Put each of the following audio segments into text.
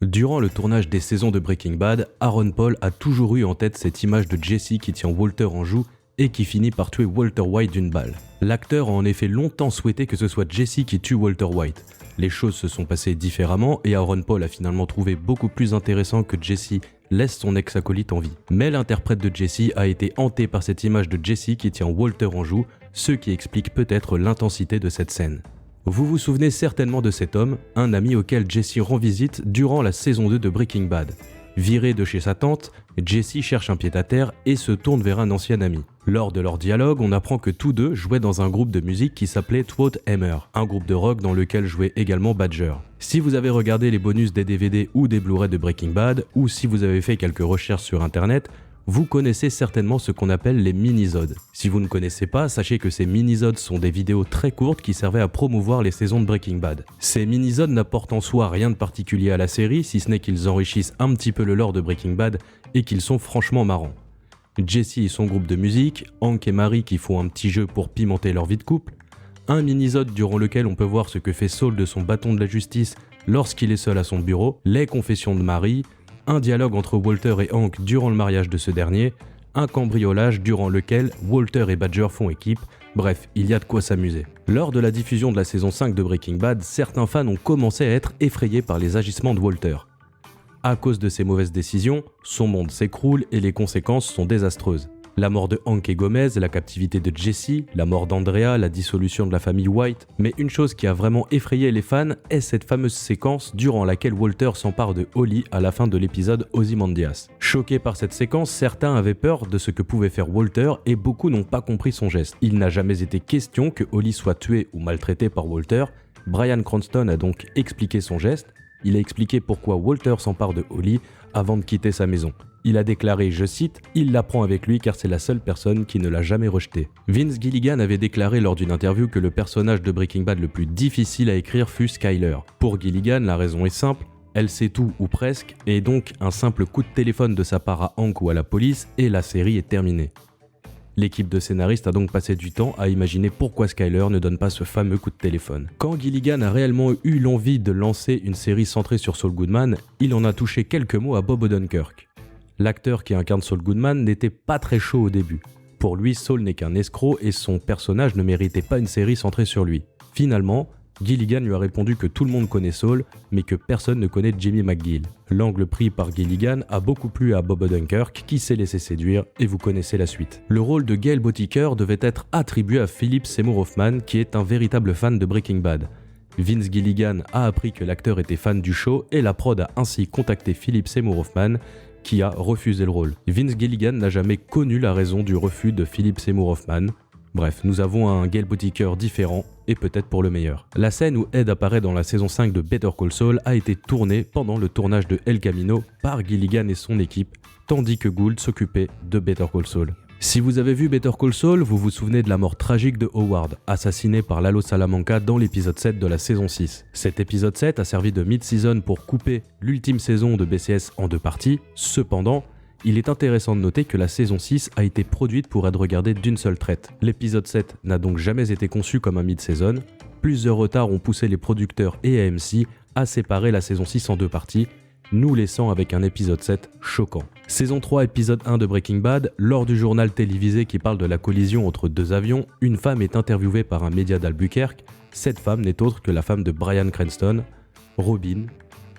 Durant le tournage des saisons de Breaking Bad, Aaron Paul a toujours eu en tête cette image de Jesse qui tient Walter en joue et qui finit par tuer Walter White d'une balle. L'acteur a en effet longtemps souhaité que ce soit Jesse qui tue Walter White. Les choses se sont passées différemment et Aaron Paul a finalement trouvé beaucoup plus intéressant que Jesse laisse son ex-acolyte en vie. Mais l'interprète de Jesse a été hanté par cette image de Jesse qui tient Walter en joue, ce qui explique peut-être l'intensité de cette scène. Vous vous souvenez certainement de cet homme, un ami auquel Jesse rend visite durant la saison 2 de Breaking Bad. Viré de chez sa tante, Jesse cherche un pied-à-terre et se tourne vers un ancien ami. Lors de leur dialogue, on apprend que tous deux jouaient dans un groupe de musique qui s'appelait Throat Hammer, un groupe de rock dans lequel jouait également Badger. Si vous avez regardé les bonus des DVD ou des Blu-ray de Breaking Bad, ou si vous avez fait quelques recherches sur internet, vous connaissez certainement ce qu'on appelle les minisodes. Si vous ne connaissez pas, sachez que ces minisodes sont des vidéos très courtes qui servaient à promouvoir les saisons de Breaking Bad. Ces minisodes n'apportent en soi rien de particulier à la série, si ce n'est qu'ils enrichissent un petit peu le lore de Breaking Bad et qu'ils sont franchement marrants. Jesse et son groupe de musique, Hank et Mary qui font un petit jeu pour pimenter leur vie de couple, un minisode durant lequel on peut voir ce que fait Saul de son bâton de la justice lorsqu'il est seul à son bureau, les confessions de Mary, un dialogue entre Walter et Hank durant le mariage de ce dernier, un cambriolage durant lequel Walter et Badger font équipe, bref, il y a de quoi s'amuser. Lors de la diffusion de la saison 5 de Breaking Bad, certains fans ont commencé à être effrayés par les agissements de Walter. À cause de ses mauvaises décisions, son monde s'écroule et les conséquences sont désastreuses. La mort de Hank et Gomez, la captivité de Jesse, la mort d'Andrea, la dissolution de la famille White. Mais une chose qui a vraiment effrayé les fans est cette fameuse séquence durant laquelle Walter s'empare de Holly à la fin de l'épisode Ozymandias. Choqués par cette séquence, certains avaient peur de ce que pouvait faire Walter et beaucoup n'ont pas compris son geste. Il n'a jamais été question que Holly soit tuée ou maltraitée par Walter. Bryan Cranston a donc expliqué son geste. Il a expliqué pourquoi Walter s'empare de Holly avant de quitter sa maison. Il a déclaré, je cite, « Il la prend avec lui car c'est la seule personne qui ne l'a jamais rejeté ». Vince Gilligan avait déclaré lors d'une interview que le personnage de Breaking Bad le plus difficile à écrire fut Skyler. Pour Gilligan, la raison est simple, elle sait tout ou presque, et donc un simple coup de téléphone de sa part à Hank ou à la police et la série est terminée. L'équipe de scénaristes a donc passé du temps à imaginer pourquoi Skyler ne donne pas ce fameux coup de téléphone. Quand Gilligan a réellement eu l'envie de lancer une série centrée sur Saul Goodman, il en a touché quelques mots à Bob Odenkirk. L'acteur qui incarne Saul Goodman n'était pas très chaud au début. Pour lui, Saul n'est qu'un escroc et son personnage ne méritait pas une série centrée sur lui. Finalement, Gilligan lui a répondu que tout le monde connaît Saul, mais que personne ne connaît Jimmy McGill. L'angle pris par Gilligan a beaucoup plu à Bob Odenkirk, qui s'est laissé séduire, et vous connaissez la suite. Le rôle de Gail Botiker devait être attribué à Philip Seymour Hoffman, qui est un véritable fan de Breaking Bad. Vince Gilligan a appris que l'acteur était fan du show, et la prod a ainsi contacté Philip Seymour Hoffman, qui a refusé le rôle. Vince Gilligan n'a jamais connu la raison du refus de Philip Seymour Hoffman. Bref, nous avons un Gail Botiker différent, et peut-être pour le meilleur. La scène où Ed apparaît dans la saison 5 de Better Call Saul a été tournée pendant le tournage de El Camino par Gilligan et son équipe, tandis que Gould s'occupait de Better Call Saul. Si vous avez vu Better Call Saul, vous vous souvenez de la mort tragique de Howard, assassiné par Lalo Salamanca dans l'épisode 7 de la saison 6. Cet épisode 7 a servi de mid-season pour couper l'ultime saison de BCS en deux parties. Cependant, il est intéressant de noter que la saison 6 a été produite pour être regardée d'une seule traite. L'épisode 7 n'a donc jamais été conçu comme un mid-season. Plusieurs retards ont poussé les producteurs et AMC à séparer la saison 6 en deux parties, nous laissant avec un épisode 7 choquant. Saison 3, épisode 1 de Breaking Bad, lors du journal télévisé qui parle de la collision entre deux avions, une femme est interviewée par un média d'Albuquerque. Cette femme n'est autre que la femme de Bryan Cranston, Robin.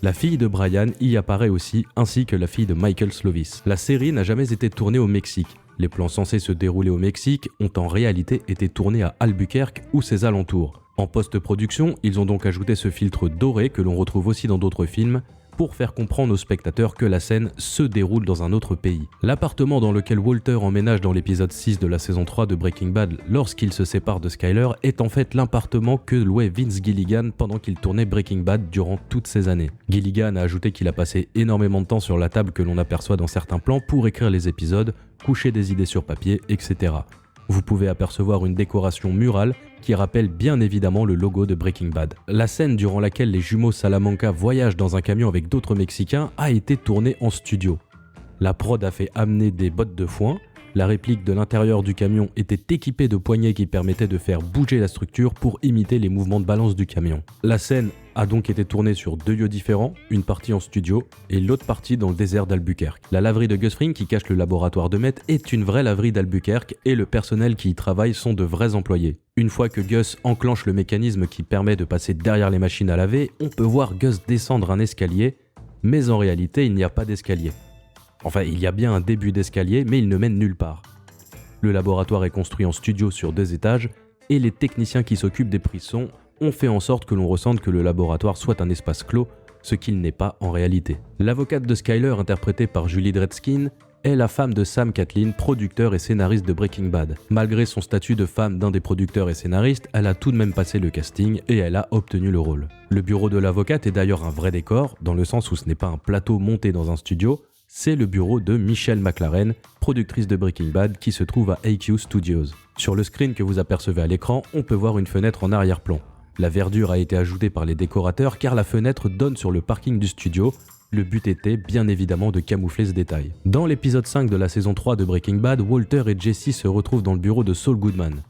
La fille de Bryan y apparaît aussi, ainsi que la fille de Michael Slovis. La série n'a jamais été tournée au Mexique. Les plans censés se dérouler au Mexique ont en réalité été tournés à Albuquerque ou ses alentours. En post-production, ils ont donc ajouté ce filtre doré que l'on retrouve aussi dans d'autres films, pour faire comprendre aux spectateurs que la scène se déroule dans un autre pays. L'appartement dans lequel Walter emménage dans l'épisode 6 de la saison 3 de Breaking Bad lorsqu'il se sépare de Skyler est en fait l'appartement que louait Vince Gilligan pendant qu'il tournait Breaking Bad durant toutes ces années. Gilligan a ajouté qu'il a passé énormément de temps sur la table que l'on aperçoit dans certains plans pour écrire les épisodes, coucher des idées sur papier, etc. Vous pouvez apercevoir une décoration murale qui rappelle bien évidemment le logo de Breaking Bad. La scène durant laquelle les jumeaux Salamanca voyagent dans un camion avec d'autres Mexicains a été tournée en studio. La prod a fait amener des bottes de foin. La réplique de l'intérieur du camion était équipée de poignées qui permettaient de faire bouger la structure pour imiter les mouvements de balance du camion. La scène a donc été tournée sur 2 lieux différents, une partie en studio et l'autre partie dans le désert d'Albuquerque. La laverie de Gus Fring qui cache le laboratoire de Met est une vraie laverie d'Albuquerque et le personnel qui y travaille sont de vrais employés. Une fois que Gus enclenche le mécanisme qui permet de passer derrière les machines à laver, on peut voir Gus descendre un escalier, mais en réalité il n'y a pas d'escalier. Enfin, il y a bien un début d'escalier, mais il ne mène nulle part. Le laboratoire est construit en studio sur 2 étages, et les techniciens qui s'occupent des prises son ont fait en sorte que l'on ressente que le laboratoire soit un espace clos, ce qu'il n'est pas en réalité. L'avocate de Skyler, interprétée par Julie Dretzkin, est la femme de Sam Catlin, producteur et scénariste de Breaking Bad. Malgré son statut de femme d'un des producteurs et scénaristes, elle a tout de même passé le casting et elle a obtenu le rôle. Le bureau de l'avocate est d'ailleurs un vrai décor, dans le sens où ce n'est pas un plateau monté dans un studio, c'est le bureau de Michelle MacLaren, productrice de Breaking Bad, qui se trouve à AQ Studios. Sur le screen que vous apercevez à l'écran, on peut voir une fenêtre en arrière-plan. La verdure a été ajoutée par les décorateurs car la fenêtre donne sur le parking du studio. Le but était bien évidemment de camoufler ce détail. Dans l'épisode 5 de la saison 3 de Breaking Bad, Walter et Jesse se retrouvent dans le bureau de Saul Goodman.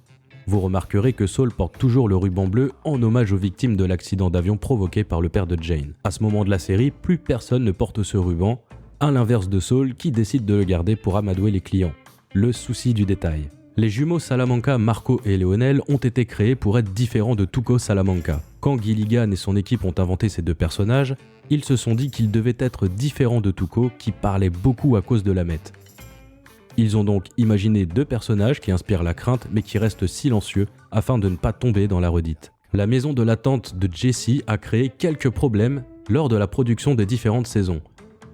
Vous remarquerez que Saul porte toujours le ruban bleu en hommage aux victimes de l'accident d'avion provoqué par le père de Jane. À ce moment de la série, plus personne ne porte ce ruban, à l'inverse de Saul qui décide de le garder pour amadouer les clients. Le souci du détail. Les jumeaux Salamanca, Marco et Leonel, ont été créés pour être différents de Tuco Salamanca. Quand Gilligan et son équipe ont inventé ces 2 personnages, ils se sont dit qu'ils devaient être différents de Tuco qui parlait beaucoup à cause de la meth. Ils ont donc imaginé 2 personnages qui inspirent la crainte mais qui restent silencieux afin de ne pas tomber dans la redite. La maison de l'attente de Jesse a créé quelques problèmes lors de la production des différentes saisons.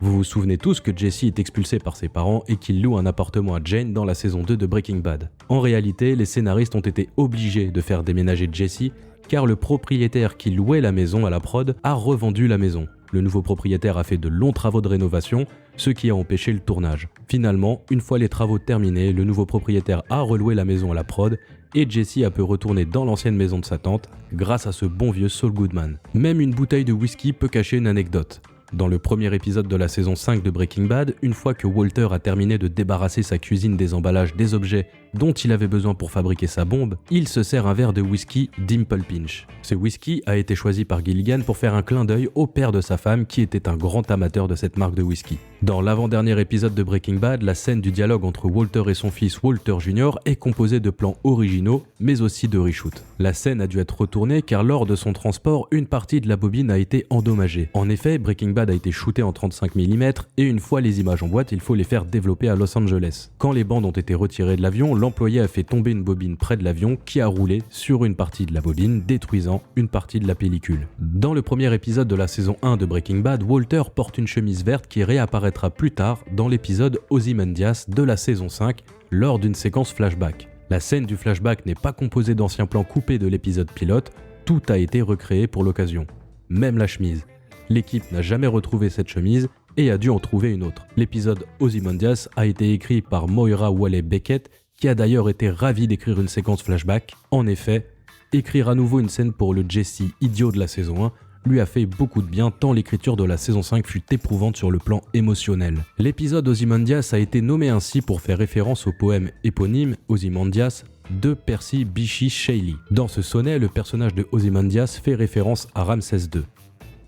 Vous vous souvenez tous que Jesse est expulsé par ses parents et qu'il loue un appartement à Jane dans la saison 2 de Breaking Bad. En réalité, les scénaristes ont été obligés de faire déménager Jesse car le propriétaire qui louait la maison à la prod a revendu la maison. Le nouveau propriétaire a fait de longs travaux de rénovation, ce qui a empêché le tournage. Finalement, une fois les travaux terminés, le nouveau propriétaire a reloué la maison à la prod et Jesse a pu retourner dans l'ancienne maison de sa tante grâce à ce bon vieux Saul Goodman. Même une bouteille de whisky peut cacher une anecdote. Dans le premier épisode de la saison 5 de Breaking Bad, une fois que Walter a terminé de débarrasser sa cuisine des emballages des objets dont il avait besoin pour fabriquer sa bombe, il se sert un verre de whisky Dimple Pinch. Ce whisky a été choisi par Gilligan pour faire un clin d'œil au père de sa femme qui était un grand amateur de cette marque de whisky. Dans l'avant-dernier épisode de Breaking Bad, la scène du dialogue entre Walter et son fils Walter Jr. est composée de plans originaux, mais aussi de reshoot. La scène a dû être retournée car lors de son transport, une partie de la bobine a été endommagée. En effet, Breaking Bad a été shooté en 35 mm et une fois les images en boîte, il faut les faire développer à Los Angeles. Quand les bandes ont été retirées de l'avion, l'employé a fait tomber une bobine près de l'avion qui a roulé sur une partie de la bobine, détruisant une partie de la pellicule. Dans le premier épisode de la saison 1 de Breaking Bad, Walter porte une chemise verte qui réapparaîtra plus tard dans l'épisode Ozymandias de la saison 5 lors d'une séquence flashback. La scène du flashback n'est pas composée d'anciens plans coupés de l'épisode pilote, tout a été recréé pour l'occasion. Même la chemise. L'équipe n'a jamais retrouvé cette chemise et a dû en trouver une autre. L'épisode Ozymandias a été écrit par Moira Walley-Beckett, qui a d'ailleurs été ravie d'écrire une séquence flashback. En effet, écrire à nouveau une scène pour le Jesse idiot de la saison 1 lui a fait beaucoup de bien tant l'écriture de la saison 5 fut éprouvante sur le plan émotionnel. L'épisode Ozymandias a été nommé ainsi pour faire référence au poème éponyme Ozymandias de Percy Bysshe Shelley. Dans ce sonnet, le personnage de Ozymandias fait référence à Ramsès II.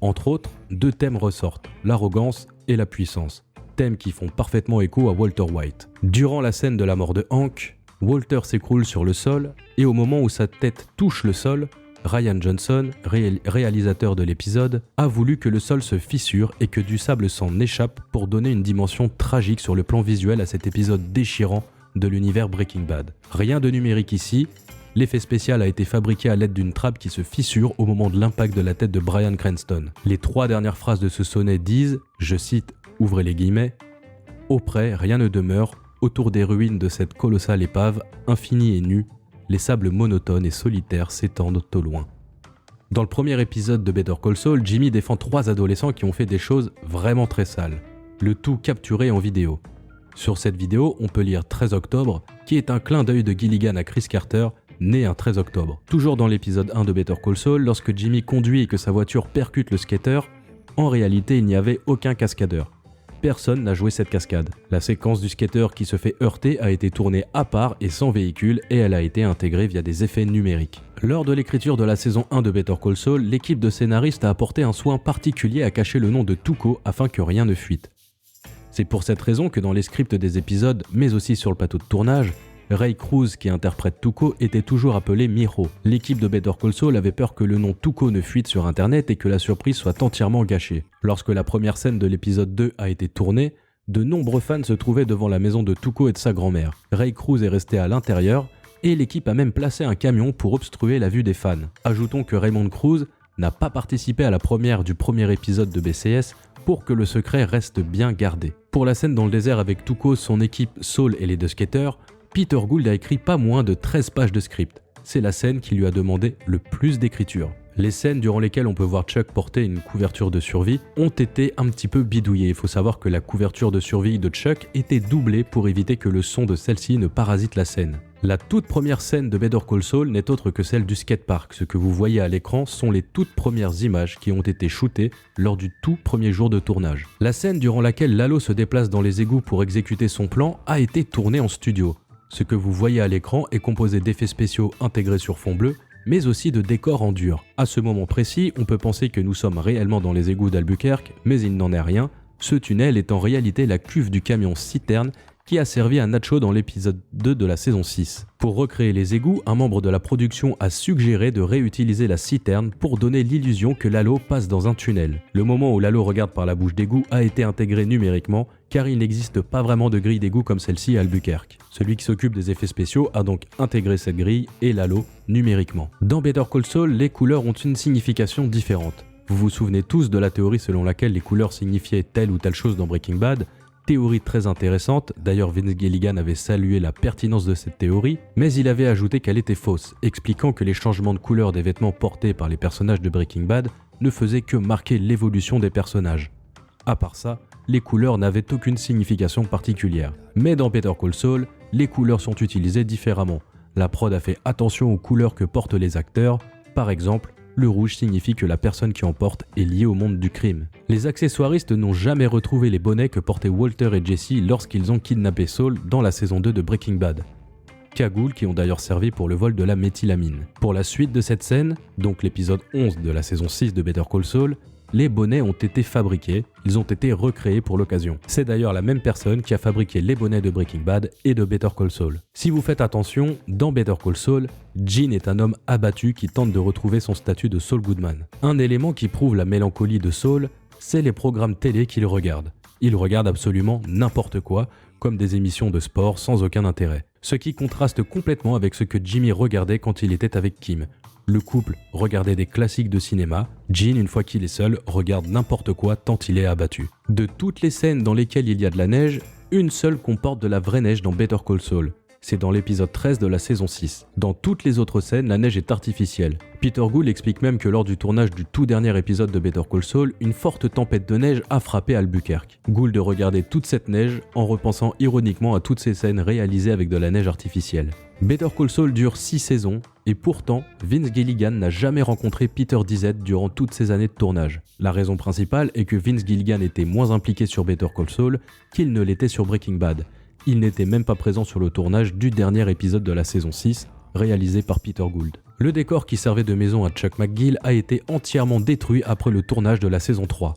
Entre autres, 2 thèmes ressortent, l'arrogance et la puissance, thèmes qui font parfaitement écho à Walter White. Durant la scène de la mort de Hank, Walter s'écroule sur le sol et au moment où sa tête touche le sol, Rian Johnson, réalisateur de l'épisode, a voulu que le sol se fissure et que du sable s'en échappe pour donner une dimension tragique sur le plan visuel à cet épisode déchirant de l'univers Breaking Bad. Rien de numérique ici, l'effet spécial a été fabriqué à l'aide d'une trappe qui se fissure au moment de l'impact de la tête de Bryan Cranston. Les 3 dernières phrases de ce sonnet disent, je cite, ouvrez les guillemets, « Auprès, rien ne demeure, autour des ruines de cette colossale épave, infinie et nue, les sables monotones et solitaires s'étendent au loin. » Dans le premier épisode de Better Call Saul, Jimmy défend 3 adolescents qui ont fait des choses vraiment très sales, le tout capturé en vidéo. Sur cette vidéo, on peut lire 13 octobre, qui est un clin d'œil de Gilligan à Chris Carter, né un 13 octobre. Toujours dans l'épisode 1 de Better Call Saul, lorsque Jimmy conduit et que sa voiture percute le skater, en réalité il n'y avait aucun cascadeur. personne n'a joué cette cascade. La séquence du skater qui se fait heurter a été tournée à part et sans véhicule et elle a été intégrée via des effets numériques. Lors de l'écriture de la saison 1 de Better Call Saul, l'équipe de scénaristes a apporté un soin particulier à cacher le nom de Tuco afin que rien ne fuite. C'est pour cette raison que dans les scripts des épisodes, mais aussi sur le plateau de tournage, Ray Cruz, qui interprète Tuco, était toujours appelé Mijo. L'équipe de Better Call Saul avait peur que le nom Tuco ne fuite sur internet et que la surprise soit entièrement gâchée. Lorsque la première scène de l'épisode 2 a été tournée, de nombreux fans se trouvaient devant la maison de Tuco et de sa grand-mère. Ray Cruz est resté à l'intérieur et l'équipe a même placé un camion pour obstruer la vue des fans. Ajoutons que Raymond Cruz n'a pas participé à la première du premier épisode de BCS pour que le secret reste bien gardé. Pour la scène dans le désert avec Tuco, son équipe, Saul et les deux skateurs, Peter Gould a écrit pas moins de 13 pages de script. C'est la scène qui lui a demandé le plus d'écriture. Les scènes durant lesquelles on peut voir Chuck porter une couverture de survie ont été un petit peu bidouillées. Il faut savoir que la couverture de survie de Chuck était doublée pour éviter que le son de celle-ci ne parasite la scène. La toute première scène de Better Call Saul n'est autre que celle du skatepark. Ce que vous voyez à l'écran sont les toutes premières images qui ont été shootées lors du tout premier jour de tournage. La scène durant laquelle Lalo se déplace dans les égouts pour exécuter son plan a été tournée en studio. Ce que vous voyez à l'écran est composé d'effets spéciaux intégrés sur fond bleu, mais aussi de décors en dur. À ce moment précis, on peut penser que nous sommes réellement dans les égouts d'Albuquerque, mais il n'en est rien. Ce tunnel est en réalité la cuve du camion citerne qui a servi à Nacho dans l'épisode 2 de la saison 6. Pour recréer les égouts, un membre de la production a suggéré de réutiliser la citerne pour donner l'illusion que Lalo passe dans un tunnel. Le moment où Lalo regarde par la bouche d'égout a été intégré numériquement, car il n'existe pas vraiment de grille d'égout comme celle-ci à Albuquerque. Celui qui s'occupe des effets spéciaux a donc intégré cette grille et Lalo numériquement. Dans Better Call Saul, les couleurs ont une signification différente. Vous vous souvenez tous de la théorie selon laquelle les couleurs signifiaient telle ou telle chose dans Breaking Bad. Théorie très intéressante, d'ailleurs Vince Gilligan avait salué la pertinence de cette théorie, mais il avait ajouté qu'elle était fausse, expliquant que les changements de couleur des vêtements portés par les personnages de Breaking Bad ne faisaient que marquer l'évolution des personnages. À part ça, les couleurs n'avaient aucune signification particulière. Mais dans Better Call Saul, les couleurs sont utilisées différemment. La prod a fait attention aux couleurs que portent les acteurs, par exemple, le rouge signifie que la personne qui en porte est liée au monde du crime. Les accessoiristes n'ont jamais retrouvé les bonnets que portaient Walter et Jesse lorsqu'ils ont kidnappé Saul dans la saison 2 de Breaking Bad. Cagoules qui ont d'ailleurs servi pour le vol de la méthylamine. Pour la suite de cette scène, donc l'épisode 11 de la saison 6 de Better Call Saul, les bonnets ont été fabriqués, ils ont été recréés pour l'occasion. C'est d'ailleurs la même personne qui a fabriqué les bonnets de Breaking Bad et de Better Call Saul. Si vous faites attention, dans Better Call Saul, Gene est un homme abattu qui tente de retrouver son statut de Saul Goodman. Un élément qui prouve la mélancolie de Saul, c'est les programmes télé qu'il regarde. Il regarde absolument n'importe quoi, comme des émissions de sport sans aucun intérêt. Ce qui contraste complètement avec ce que Jimmy regardait quand il était avec Kim. Le couple regardait des classiques de cinéma, Gene, une fois qu'il est seul, regarde n'importe quoi tant il est abattu. De toutes les scènes dans lesquelles il y a de la neige, une seule comporte de la vraie neige dans Better Call Saul. C'est dans l'épisode 13 de la saison 6. Dans toutes les autres scènes, la neige est artificielle. Peter Gould explique même que lors du tournage du tout dernier épisode de Better Call Saul, une forte tempête de neige a frappé Albuquerque. Gould regardait toute cette neige en repensant ironiquement à toutes ces scènes réalisées avec de la neige artificielle. Better Call Saul dure 6 saisons, et pourtant, Vince Gilligan n'a jamais rencontré Peter Dizet durant toutes ces années de tournage. La raison principale est que Vince Gilligan était moins impliqué sur Better Call Saul qu'il ne l'était sur Breaking Bad. Il n'était même pas présent sur le tournage du dernier épisode de la saison 6, réalisé par Peter Gould. Le décor qui servait de maison à Chuck McGill a été entièrement détruit après le tournage de la saison 3.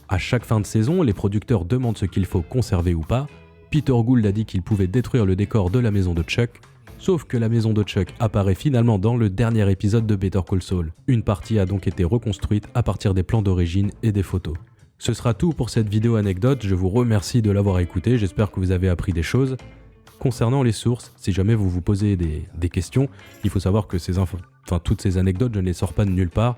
À chaque fin de saison, les producteurs demandent ce qu'il faut conserver ou pas. Peter Gould a dit qu'il pouvait détruire le décor de la maison de Chuck, sauf que la maison de Chuck apparaît finalement dans le dernier épisode de Better Call Saul. Une partie a donc été reconstruite à partir des plans d'origine et des photos. Ce sera tout pour cette vidéo anecdote, je vous remercie de l'avoir écouté, j'espère que vous avez appris des choses. Concernant les sources, si jamais vous vous posez des questions, il faut savoir que toutes ces anecdotes, je ne les sors pas de nulle part.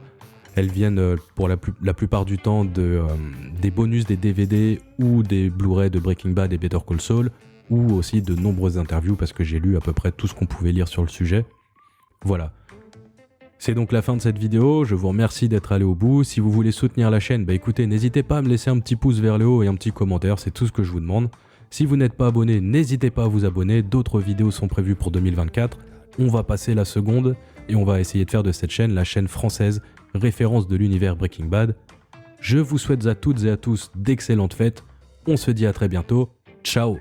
Elles viennent pour la plupart du temps des bonus des DVD ou des Blu-ray de Breaking Bad et Better Call Saul, ou aussi de nombreuses interviews parce que j'ai lu à peu près tout ce qu'on pouvait lire sur le sujet. Voilà. C'est donc la fin de cette vidéo, je vous remercie d'être allé au bout. Si vous voulez soutenir la chaîne, écoutez, n'hésitez pas à me laisser un petit pouce vers le haut et un petit commentaire, c'est tout ce que je vous demande. Si vous n'êtes pas abonné, n'hésitez pas à vous abonner, d'autres vidéos sont prévues pour 2024. On va passer la seconde et on va essayer de faire de cette chaîne la chaîne française, référence de l'univers Breaking Bad. Je vous souhaite à toutes et à tous d'excellentes fêtes. On se dit à très bientôt. Ciao.